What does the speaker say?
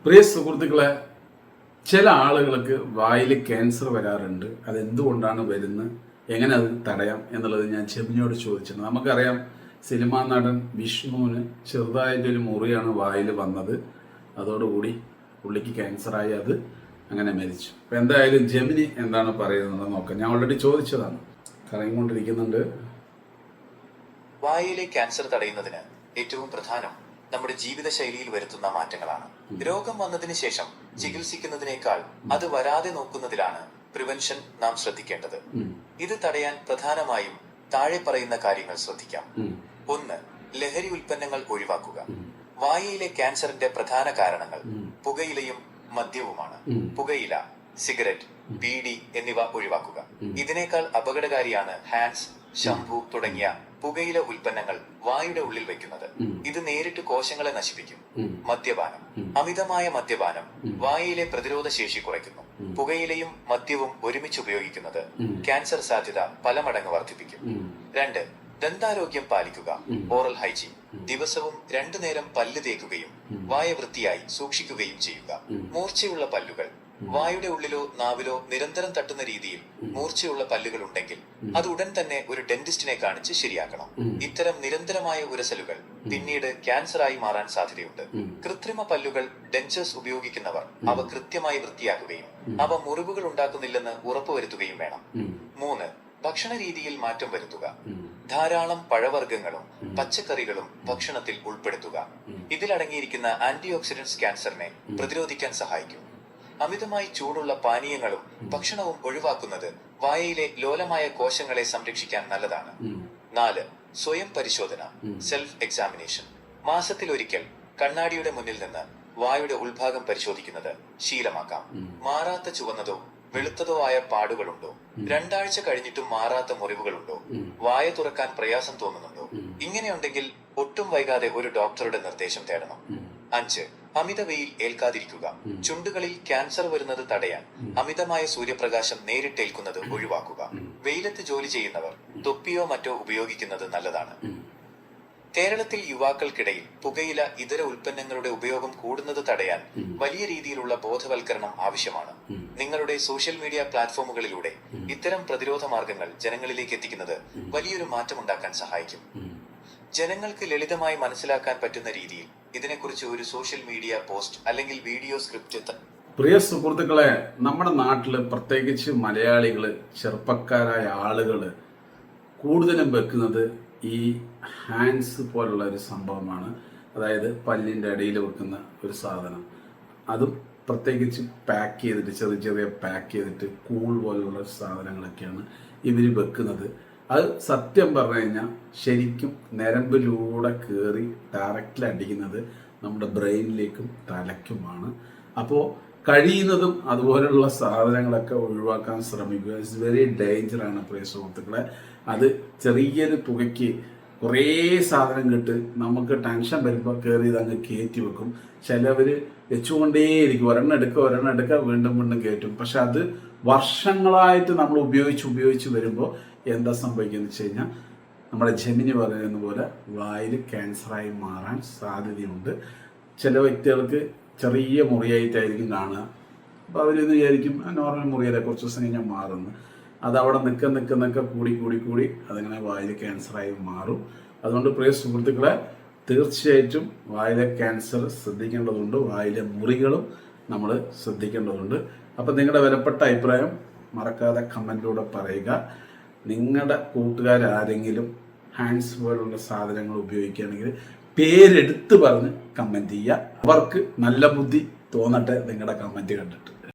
പ്രിയ സുഹൃത്തുക്കളെ, ചില ആളുകൾക്ക് വായിൽ ക്യാൻസർ വരാറുണ്ട്. അതെന്തുകൊണ്ടാണ് വരുന്നത്, എങ്ങനെ അത് തടയാം എന്നുള്ളത് ഞാൻ ചെമ്മിനോട് ചോദിച്ചിട്ടുണ്ട്. നമുക്കറിയാം, സിനിമാ നടൻ വിഷ്ണുവിന് ചെറുതായിട്ടൊരു മുറിയാണ് വായിൽ വന്നത്. അതോടുകൂടി പുള്ളിക്ക് ക്യാൻസറായി, അത് അങ്ങനെ മരിച്ചു. അപ്പം എന്തായാലും ജെമിനി എന്താണ് പറയുന്നത് നോക്കാം. ഞാൻ ഓൾറെഡി ചോദിച്ചതാണ്, കറങ്ങിക്കൊണ്ടിരിക്കുന്നുണ്ട്. വായയിലെ ക്യാൻസർ തടയുന്നതിന് ഏറ്റവും പ്രധാനം നമ്മുടെ ജീവിതശൈലിയിൽ വരുത്തുന്ന മാറ്റങ്ങളാണ്. രോഗം വന്നതിന് ശേഷം ചികിത്സിക്കുന്നതിനേക്കാൾ അത് വരാതെ നോക്കുന്നതിലാണ് പ്രിവെൻഷൻ നാം ശ്രദ്ധിക്കേണ്ടത്. ഇത് തടയാൻ പ്രധാനമായും താഴെ പറയുന്ന കാര്യങ്ങൾ ശ്രദ്ധിക്കാം. 1. ലഹരി ഉൽപ്പന്നങ്ങൾ ഒഴിവാക്കുക. വായയിലെ ക്യാൻസറിന്റെ പ്രധാന കാരണങ്ങൾ പുകയിലയും മദ്യവുമാണ്. പുകയില, സിഗരറ്റ്, ബീഡി എന്നിവ ഒഴിവാക്കുക. ഇതിനേക്കാൾ അപകടകാരിയാണ് ഹാൻസ്, ഷംപൂ തുടങ്ങിയ പുകയില ഉൽപ്പന്നങ്ങൾ വായുടെ ഉള്ളിൽ വയ്ക്കുന്നത്. ഇത് നേരിട്ട് കോശങ്ങളെ നശിപ്പിക്കും. മദ്യപാനം. അമിതമായ മദ്യപാനം വായയിലെ പ്രതിരോധ ശേഷി കുറയ്ക്കുന്നു. പുകയിലയും മദ്യവും ഒരുമിച്ച് ഉപയോഗിക്കുന്നത് ക്യാൻസർ സാധ്യത പല മടങ്ങ് വർദ്ധിപ്പിക്കും. 2. ദന്താരോഗ്യം പാലിക്കുക. Oral hygiene. ദിവസവും 2 നേരം പല്ല് തേക്കുകയും വായ വൃത്തിയായി സൂക്ഷിക്കുകയും ചെയ്യുക. മൂർച്ചയുള്ള പല്ലുകൾ. വായുടെ ഉള്ളിലോ നാവിലോ നിരന്തരം തട്ടുന്ന രീതിയിൽ മൂർച്ചയുള്ള പല്ലുകൾ ഉണ്ടെങ്കിൽ അത് ഉടൻ തന്നെ ഒരു ഡെന്റിസ്റ്റിനെ കാണിച്ച് ശരിയാക്കണം. ഇത്തരം നിരന്തരമായ ഉരസലുകൾ പിന്നീട് ക്യാൻസറായി മാറാൻ സാധ്യതയുണ്ട്. കൃത്രിമ പല്ലുകൾ, ഡെൻചേഴ്സ് ഉപയോഗിക്കുന്നവർ അവ കൃത്യമായി വൃത്തിയാക്കുകയും അവ മുറിവുകൾ ഉണ്ടാക്കുന്നില്ലെന്ന് ഉറപ്പുവരുത്തുകയും വേണം. 3. ഭക്ഷണ രീതിയിൽ മാറ്റം വരുത്തുക. ധാരാളം പഴവർഗ്ഗങ്ങളും പച്ചക്കറികളും ഭക്ഷണത്തിൽ ഉൾപ്പെടുത്തുക. ഇതിലടങ്ങിയിരിക്കുന്ന ആന്റി ഓക്സിഡന്റ്സ് ക്യാൻസറിനെ പ്രതിരോധിക്കാൻ സഹായിക്കും. അമിതമായി ചൂടുള്ള പാനീയങ്ങളും ഭക്ഷണവും ഒഴിവാക്കുന്നത് വായയിലെ ലോലമായ കോശങ്ങളെ സംരക്ഷിക്കാൻ നല്ലതാണ്. 4. സ്വയം പരിശോധന, സെൽഫ് എക്സാമിനേഷൻ. മാസത്തിലൊരിക്കൽ കണ്ണാടിയുടെ മുന്നിൽ നിന്ന് വായുടെ ഉൾഭാഗം പരിശോധിക്കുന്നത് ശീലമാക്കാം. മാറാത്ത ചുവന്നതോ വെളുത്തതോ ആയ പാടുകളുണ്ടോ? 2 ആഴ്ച കഴിഞ്ഞിട്ടും മാറാത്ത മുറിവുകളുണ്ടോ? വായ തുറക്കാൻ പ്രയാസം തോന്നുന്നുണ്ടോ? ഇങ്ങനെയുണ്ടെങ്കിൽ ഒട്ടും വൈകാതെ ഒരു ഡോക്ടറുടെ നിർദ്ദേശം തേടണം. 5. അമിത വെയിൽ ഏൽക്കാതിരിക്കുക. ചുണ്ടുകളിൽ ക്യാൻസർ വരുന്നത് തടയാൻ അമിതമായ സൂര്യപ്രകാശം നേരിട്ടേൽക്കുന്നത് ഒഴിവാക്കുക. വെയിലത്ത് ജോലി ചെയ്യുന്നവർ തൊപ്പിയോ മറ്റോ ഉപയോഗിക്കുന്നത് നല്ലതാണ്. കേരളത്തിൽ യുവാക്കൾക്കിടയിൽ പുകയില, ഇതര ഉൽപ്പന്നങ്ങളുടെ ഉപയോഗം കൂടുന്നത് തടയാൻ വലിയ രീതിയിലുള്ള ബോധവൽക്കരണം ആവശ്യമാണ്. നിങ്ങളുടെ സോഷ്യൽ മീഡിയ പ്ലാറ്റ്ഫോമുകളിലൂടെ ഇത്തരം പ്രതിരോധ മാർഗങ്ങൾ ജനങ്ങളിലേക്ക് എത്തിക്കുന്നത് വലിയൊരു മാറ്റമുണ്ടാക്കാൻ സഹായിക്കും. ജനങ്ങൾക്ക് ലളിതമായി മനസ്സിലാക്കാൻ പറ്റുന്ന രീതിയിൽ ഇതിനെക്കുറിച്ച് ഒരു സോഷ്യൽ മീഡിയ പോസ്റ്റ് അല്ലെങ്കിൽ വീഡിയോ സ്ക്രിപ്റ്റ്. പ്രിയ സുഹൃത്തുക്കളെ, നമ്മുടെ നാട്ടില് പ്രത്യേകിച്ച് മലയാളികള്, ചെറുപ്പക്കാരായ ആളുകള് കൂടുതലും വെക്കുന്നത് ഈ ഹാൻഡ്സ് പോലുള്ള ഒരു സംഭവമാണ്. അതായത് പല്ലിൻ്റെ അടിയിൽ വെക്കുന്ന ഒരു സാധനം. അതും പ്രത്യേകിച്ച് പാക്ക് ചെയ്തിട്ട്, ചെറിയ ചെറിയ പാക്ക് ചെയ്തിട്ട് കൂൾ പോലുള്ള സാധനങ്ങളൊക്കെയാണ് ഇവർ വെക്കുന്നത്. അത് സത്യം പറഞ്ഞു കഴിഞ്ഞാൽ ശരിക്കും ഞരമ്പിലൂടെ കയറി ഡയറക്റ്റ്ലി അടിക്കുന്നത് നമ്മുടെ ബ്രെയിനിലേക്കും തലയ്ക്കുമാണ്. അപ്പോൾ കഴിയുന്നതും അതുപോലുള്ള സാധനങ്ങളൊക്കെ ഒഴിവാക്കാൻ ശ്രമിക്കുക. ഇറ്റ്സ് വെരി ഡേഞ്ചറാണ് പ്രിയ സുഹൃത്തുക്കളെ. അത് ചെറിയൊരു പുകയ്ക്ക് കുറേ സാധനം കിട്ട് നമുക്ക് ടെൻഷൻ വരുമ്പോൾ കയറി ഇത് അങ്ങ് കയറ്റി വെക്കും. ചിലവർ വെച്ചുകൊണ്ടേയിരിക്കും, ഒരെണ്ണം എടുക്കുക വീണ്ടും വീണ്ടും കയറ്റും. പക്ഷെ അത് വർഷങ്ങളായിട്ട് നമ്മൾ ഉപയോഗിച്ച് വരുമ്പോൾ എന്താ സംഭവിക്കുന്നത് വെച്ച് കഴിഞ്ഞാൽ, നമ്മുടെ ജെമിനി പറയുന്ന പോലെ വായിൽ ക്യാൻസറായി മാറാൻ സാധ്യതയുണ്ട്. ചില വ്യക്തികൾക്ക് ചെറിയ മുറിയായിട്ടായിരിക്കും കാണുക. അപ്പോൾ അവരിത് വിചാരിക്കും നോർമൽ മുറിയല്ല, കുറച്ച് ദിവസം കഴിഞ്ഞാൽ മാറുന്നു. അതവിടെ നിൽക്ക കൂടി അതങ്ങനെ വായിൽ ക്യാൻസറായി മാറും. അതുകൊണ്ട് പ്രിയ സുഹൃത്തുക്കളെ, തീർച്ചയായിട്ടും വായിലെ ക്യാൻസർ ശ്രദ്ധിക്കേണ്ടതുണ്ട്. വായിലെ മുറികളും നമ്മൾ ശ്രദ്ധിക്കേണ്ടതുണ്ട്. അപ്പം നിങ്ങളുടെ വിലപ്പെട്ട അഭിപ്രായം മറക്കാതെ കമൻറ്റിലൂടെ പറയുക. നിങ്ങളുടെ കൂട്ടുകാരാരെങ്കിലും ഹാൻഡ്സ് പോലുള്ള സാധനങ്ങൾ ഉപയോഗിക്കുകയാണെങ്കിൽ പേരെടുത്ത് പറഞ്ഞ് കമൻറ്റ് ചെയ്യുക. അവർക്ക് നല്ല ബുദ്ധി തോന്നട്ടെ നിങ്ങളുടെ കമൻറ്റ് കണ്ടിട്ട്.